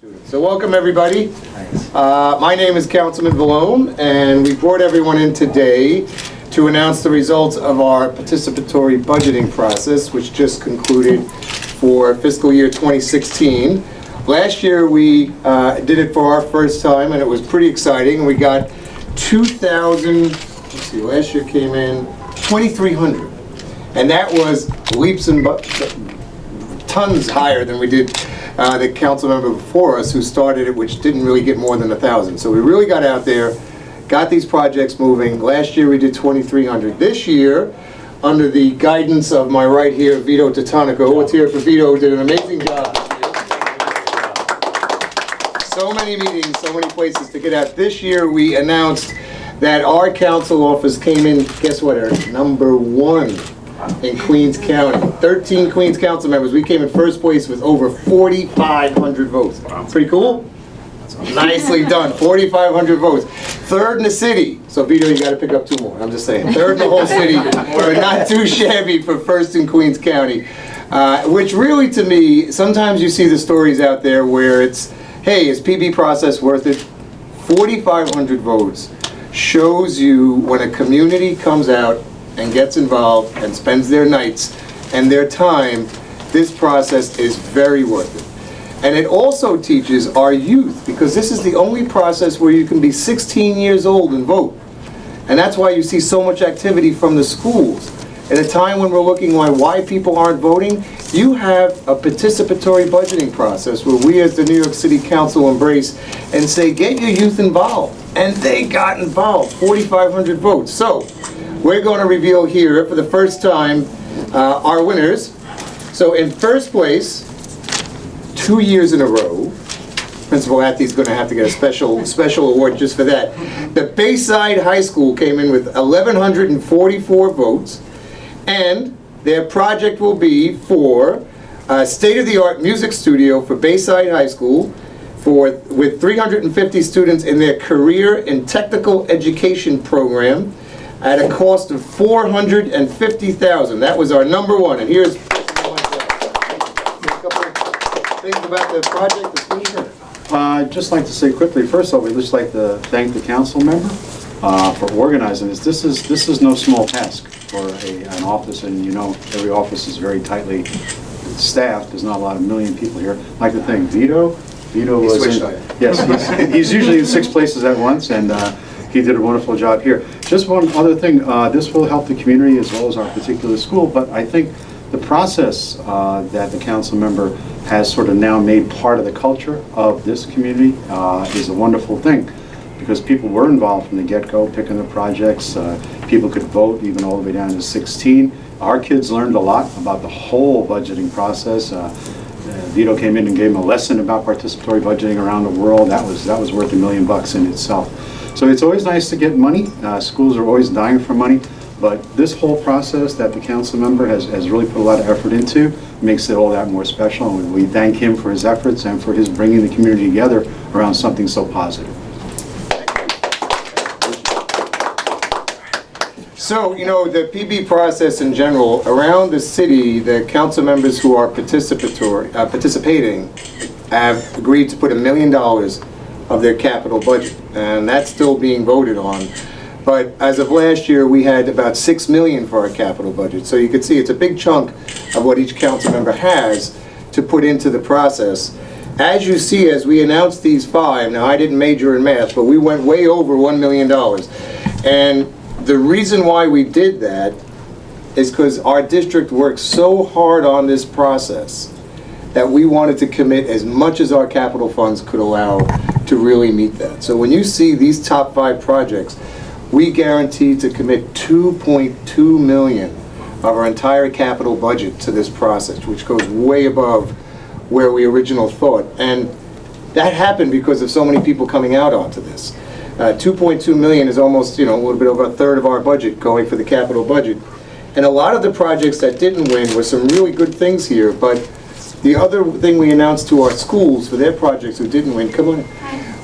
So welcome everybody. My name is Councilman Vallone, and we brought everyone in today to announce the results of our participatory budgeting process, which just concluded for fiscal year 2016. Last year we did it for our first time, and it was pretty exciting. We got 2,000, let's see, last year came in 2,300, and that was leaps and tons higher than we did the council member before us who started it, which didn't really get more than 1,000. So we really got out there, got these projects moving. Last year we did 2,300. This year, under the guidance of my right here, Vito Totonico, let's hear it for Vito, who did an amazing job. So many meetings, so many places to get out. This year we announced that our council office came in, guess what, Eric? #1 in Queens County. 13 Queens council members. We came in first place with over 4,500 votes. Pretty cool? Nicely done. 4,500 votes. Third in the city. So Vito, you got to pick up 2 more. I'm just saying. Third in the whole city. We're not too shabby for first in Queens County. Which really, to me, sometimes you see the stories out there where it's, hey, is PB process worth it? 4,500 votes shows you when a community comes out and gets involved and spends their nights and their time, this process is very worth it. And it also teaches our youth, because this is the only process where you can be 16 years old and vote. And that's why you see so much activity from the schools. At a time when we're looking at why people aren't voting, you have a participatory budgeting process where we as the New York City Council embrace and say, get your youth involved. And they got involved, 4,500 votes. So, we're going to reveal here for the first time our winners. So in first place, 2 years in a row, Principal Atty's going to have to get a special award just for that. The Bayside High School came in with 1,144 votes, and their project will be for a state-of-the-art music studio for Bayside High School with 350 students in their career and technical education program, at a cost of $450,000. That was our #1. And here's a couple of things about the project. The speaker. I'd just like to say quickly, first of all, we'd just like to thank the council member for organizing this. This is no small task for an office, and you know every office is very tightly staffed. There's not a lot of million people here. I'd like to thank Vito. Vito was in, yes, he's usually in 6 places at once, and he did a wonderful job here. Just one other thing, this will help the community as well as our particular school, but I think the process that the council member has sort of now made part of the culture of this community is a wonderful thing, because people were involved from the get-go, picking the projects. People could vote even all the way down to 16. Our kids learned a lot about the whole budgeting process. Vito came in and gave them a lesson about participatory budgeting around the world. That was worth $1 million in itself. So it's always nice to get money. Schools are always dying for money, but this whole process that the council member has really put a lot of effort into makes it all that more special. And we thank him for his efforts and for his bringing the community together around something so positive. So, you know, the PB process in general, around the city, the council members who are participating have agreed to put $1 million of their capital budget, and that's still being voted on. But as of last year, we had about $6 million for our capital budget. So you can see it's a big chunk of what each council member has to put into the process. As you see, as we announced these 5, now I didn't major in math, but we went way over $1 million. And the reason why we did that is because our district worked so hard on this process that we wanted to commit as much as our capital funds could allow to really meet that. So when you see these top 5 projects, we guarantee to commit $2.2 million of our entire capital budget to this process, which goes way above where we originally thought. And that happened because of so many people coming out onto this. 2.2 million is almost, you know, a little bit over a third of our budget going for the capital budget. And a lot of the projects that didn't win were some really good things here, but the other thing we announced to our schools for their projects who didn't win, come on,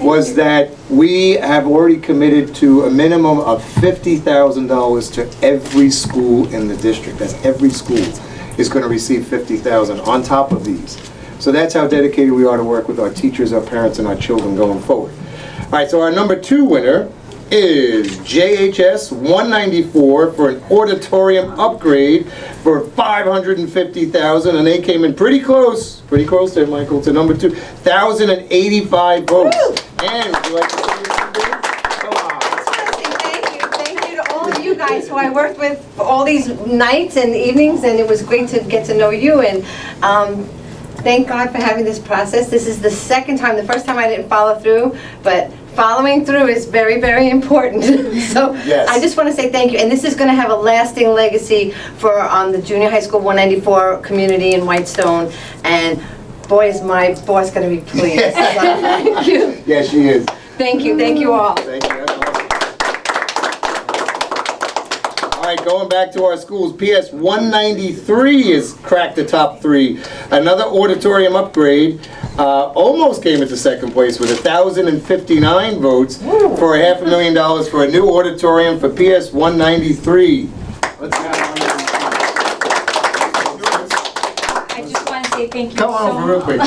was that we have already committed to a minimum of $50,000 to every school in the district. That's every school is going to receive $50,000 on top of these. So that's how dedicated we are to work with our teachers, our parents, and our children going forward. All right, so our number 2 winner is JHS 194 for an auditorium upgrade for $550,000, and they came in pretty close there, Michael, to number 2, 1,085 votes. And would you like to say anything? Come on. Thank you to all of you guys who I worked with for all these nights and evenings, and it was great to get to know you, and thank God for having this process. This is the second time. The first time I didn't follow through, but following through is very, very important. So Yes. I just want to say thank you, and this is going to have a lasting legacy for the Junior High School 194 community in Whitestone, and boy, is my boss going to be pleased. So, thank you. Yes, she is. Thank you all. Thank you. That's awesome. All right, going back to our schools, PS 193 is cracked the top 3. Another auditorium upgrade almost came into second place with 1,059 votes for $500,000 for a new auditorium for PS 193. Let's go. I just want to say thank you Come on, real quick.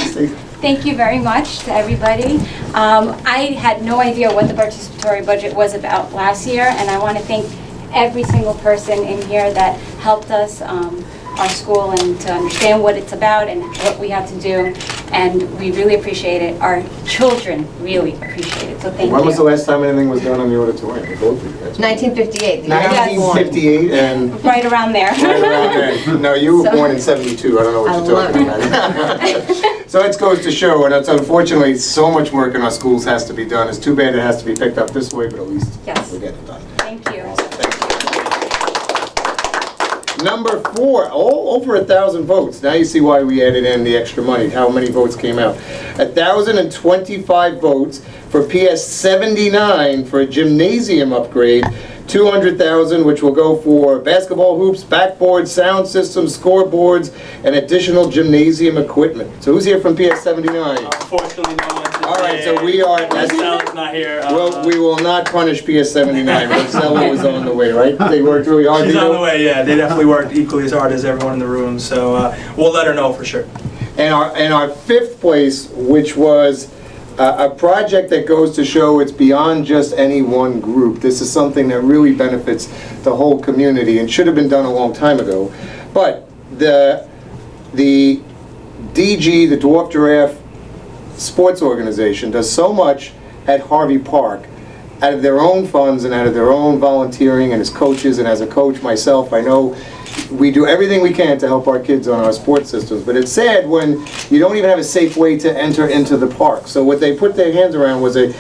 Thank you very much to everybody. I had no idea what the participatory budget was about last year, and I want to thank every single person in here that helped us, our school, and to understand what it's about and what we have to do. And we really appreciate it. Our children really appreciate it, so thank you. When was the last time anything was done on the auditorium? Both of you guys. 1958. the year I was born. 1958 and... Right around there. Right around there. No, you were So- born in 72. I don't know what I you're talking love about. So it goes to show, and it's unfortunately, so much work in our schools has to be done. It's too bad it has to be picked up this way, but at least Yes. we get it done. Thank you. Number 4, over 1,000 votes. Now you see why we added in the extra money, how many votes came out. 1,025 votes for PS 79 for a gymnasium upgrade. 200,000, which will go for basketball hoops, backboards, sound systems, scoreboards, and additional gymnasium equipment. So who's here from PS 79? Unfortunately, no one today. All right, so we are. Marcella's not here. Well, we will not punish PS 79. Marcella was on the way, right? They worked really hard. She's Dino? on the way, yeah. They definitely worked equally as hard as everyone in the room, so we'll let her know for sure. And our 5th place, which was a project that goes to show it's beyond just any one group. This is something that really benefits the whole community and should have been done a long time ago. But the DG, the Dwarf Giraffe Sports Organization, does so much at Harvey Park out of their own funds and out of their own volunteering, and as coaches and as a coach myself, I know we do everything we can to help our kids on our sports systems, but it's sad when you don't even have a safe way to enter into the park. So what they put their hands around was a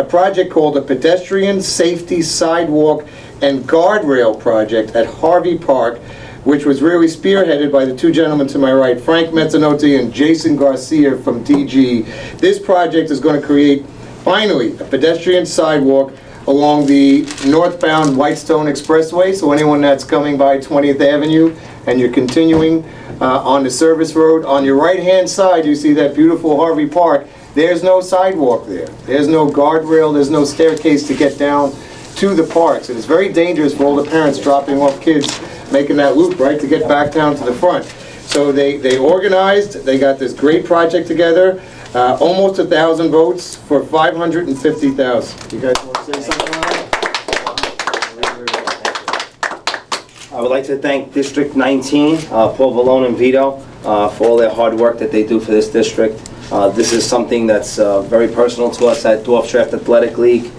project called a Pedestrian Safety Sidewalk and Guardrail Project at Harvey Park, which was really spearheaded by the 2 gentlemen to my right, Frank Mezzanotte and Jason Garcia from DG. This project is going to create, finally, a pedestrian sidewalk along the northbound Whitestone Expressway. So anyone that's coming by 20th Avenue and you're continuing on the service road, on your right-hand side, you see that beautiful Harvey Park. There's no sidewalk there. There's no guardrail. There's no staircase to get down to the parks. And it's very dangerous for all the parents dropping off kids, making that loop, right, to get back down to the front. So they organized, they got this great project together, almost 1,000 votes for $550,000. You guys want to say something on that? I would like to thank District 19, Paul Vallone and Vito, for all their hard work that they do for this district. This is something that's very personal to us at Dwarf Giraffe Athletic League.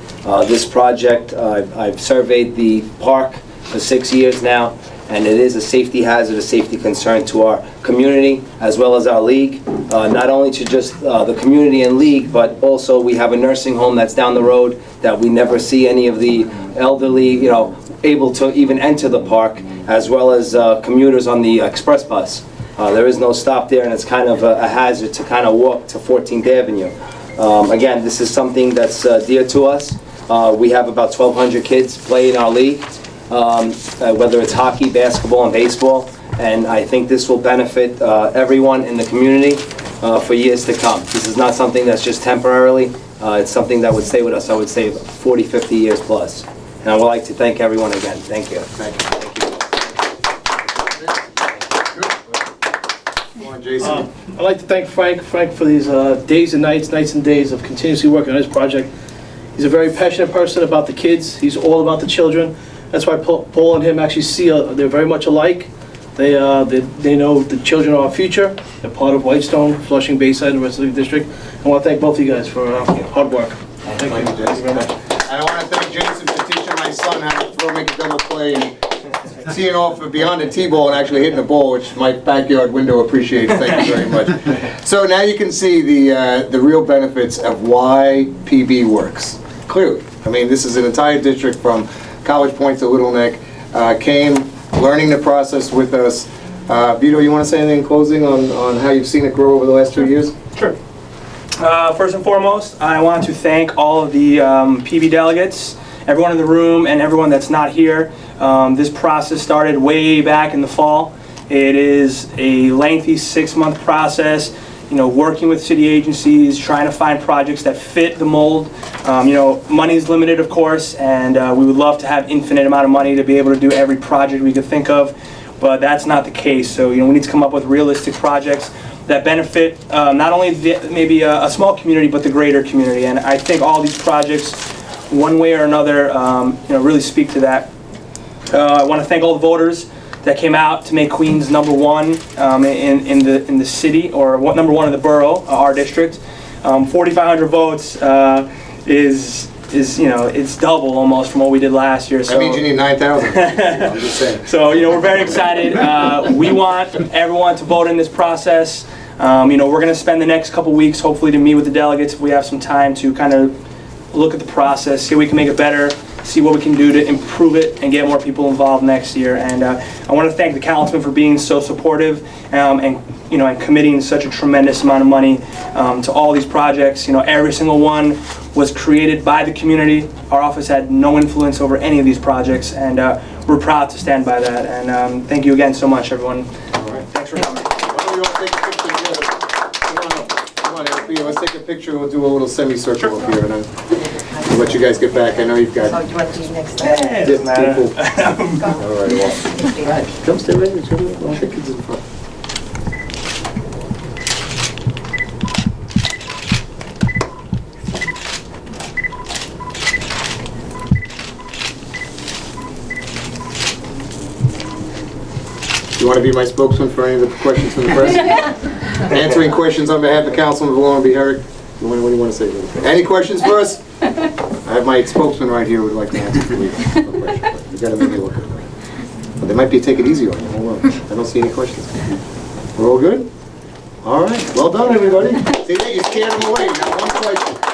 This project, I've surveyed the park for 6 years now, and it is a safety hazard, a safety concern to our community as well as our league. Not only to just the community and league, but also we have a nursing home that's down the road that we never see any of the elderly, able to even enter the park, as well as commuters on the express bus. There is no stop there, and it's kind of a hazard to kind of walk to 14th Avenue. Again, this is something that's dear to us. We have about 1,200 kids play in our league, whether it's hockey, basketball, and baseball, and I think this will benefit everyone in the community for years to come. This is not something that's just temporarily. It's something that would stay with us, I would say, 40, 50 years plus. And I would like to thank everyone again. Thank you. Thank you. Come on, Jason? I'd like to thank Frank for these days and nights and days of continuously working on this project. He's a very passionate person about the kids. He's all about the children. That's why Paul and him actually see they're very much alike. They know the children are our future. They're part of Whitestone, Flushing, Bayside, and the rest of the district. I want to thank both of you guys for hard work. Thank you. Jason. Thank you very much. And I want to thank Jason for teaching my son how to throw, make a double play, and seeing off beyond the T-ball and actually hitting the ball, which my backyard window appreciates. Thank you very much. So now you can see the real benefits of why PB works. Clearly. I mean, this is an entire district from College Point to Little Neck, came learning the process with us. Vito, you want to say anything in closing on how you've seen it grow over the last 2 years? Sure. First and foremost, I want to thank all of the PB delegates, everyone in the room, and everyone that's not here. This process started way back in the fall. It is a lengthy 6-month process, you know, working with city agencies, trying to find projects that fit the mold. You know, money is limited, of course, and we would love to have infinite amount of money to be able to do every project we could think of, but that's not the case. So, you know, we need to come up with realistic projects that benefit not only maybe a small community, but the greater community. And I think all these projects, one way or another, you know, really speak to that. I want to thank all the voters that came out to make Queens #1 in the city, or #1 in the borough, our district. 4,500 votes is you know, it's double almost from what we did last year. So That means you need 9,000. I'm just saying. so, you know, we're very excited. We want everyone to vote in this process. You know, we're going to spend the next couple weeks, hopefully, to meet with the delegates if we have some time to kind of look at the process, see how we can make it better, see what we can do to improve it and get more people involved next year. And I want to thank the councilman for being so supportive and, you know, and committing such a tremendous amount of money to all these projects. You know, every single one was created by the community. Our office had no influence over any of these projects, and we're proud to stand by that. And thank you again so much, everyone. All right. Thanks for coming. Why don't we all take a picture together? Come on up. Come on, LP. Let's take a picture. We'll do a little semicircle up here, and then we'll let you guys get back. I know you've got. Oh, do you want to do next time? It doesn't matter. Cool. All right. Well, come stay right here. All the kids in front. You want to be my spokesman for any of the questions from the press? Answering questions on behalf of Councilman Valone be heard. What do you want to say? Any questions for us? I have my spokesman right here who would like to answer for you. No question. You got to make it look good. But they might be taking it easy on you. Hold on. I don't see any questions. We're all good? All right. Well done, everybody. See that? You scared them away. Now one question.